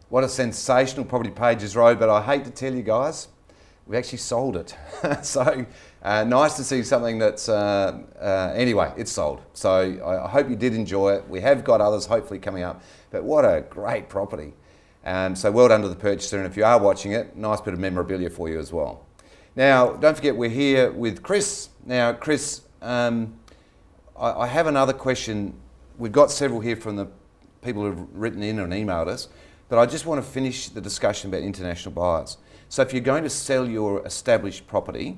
What a sensational property, Pages Road, but I hate to tell you guys, we actually sold it. So nice to see something that's, anyway, it's sold. So I hope you did enjoy it. We have got others hopefully coming up, but what a great property. So well done to the purchaser, and if you are watching it, nice bit of memorabilia for you as well. Now, don't forget we're here with Chris. Now, Chris, I have another question. We've got several here from the people who've written in and emailed us, but I just want to finish the discussion about international buyers. So if you're going to sell your established property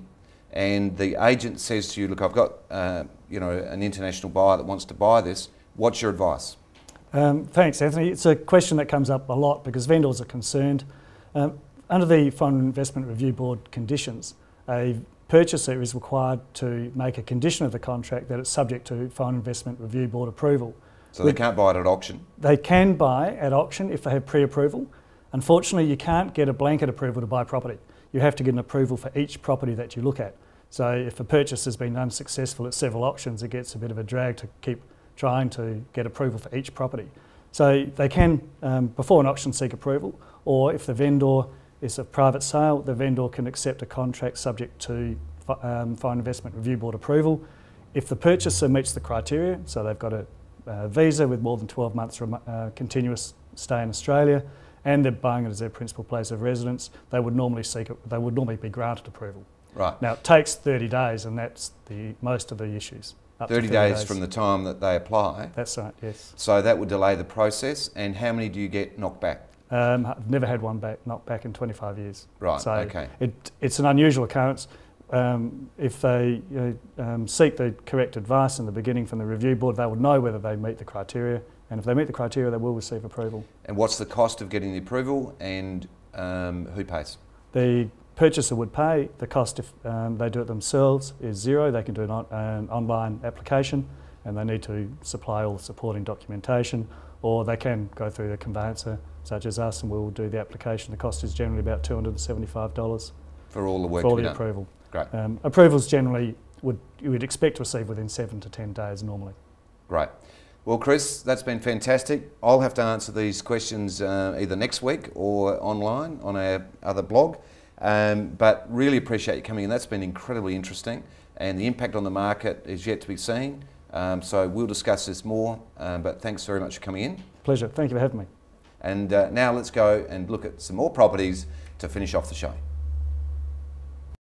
and the agent says to you, look, I've got an international buyer that wants to buy this, what's your advice? Thanks, Anthony. It's a question that comes up a lot because vendors are concerned. Under the Foreign Investment Review Board conditions, a purchaser is required to make a condition of the contract that it's subject to Foreign Investment Review Board approval. So they can't buy it at auction? They can buy at auction if they have pre-approval. Unfortunately, you can't get a blanket approval to buy property. You have to get an approval for each property that you look at. So if a purchase has been unsuccessful at several auctions, it gets a bit of a drag to keep trying to get approval for each property. So they can, before an auction, seek approval, or if the vendor is a private sale, the vendor can accept a contract subject to Foreign Investment Review Board approval. If the purchaser meets the criteria, so they've got a visa with more than 12 months continuous stay in Australia, and they're buying it as their principal place of residence, they would normally be granted approval. Right. Now it takes 30 days, and that's most of the issues. 30 days from the time that they apply? That's right, yes. So that would delay the process, and how many do you get knocked back? I've never had one knocked back in 25 years. Right, so okay. It's an unusual occurrence. If they seek the correct advice in the beginning from the review board, they will know whether they meet the criteria, and if they meet the criteria, they will receive approval. And what's the cost of getting the approval, and who pays? The purchaser would pay. The cost if they do it themselves is zero. They can do an online application, and they need to supply all the supporting documentation, or they can go through the conveyancer such as us, and we'll do the application. The cost is generally about $275 for all the work for all to be the done. approval. Great. Approvals generally you would expect to receive within 7 to 10 days normally. Great. Well, Chris, that's been fantastic. I'll have to answer these questions either next week or online on our other blog, but really appreciate you coming in. That's been incredibly interesting, and the impact on the market is yet to be seen. So we'll discuss this more, but thanks very much for coming in. Pleasure. Thank you for having me. And now let's go and look at some more properties to finish off the show.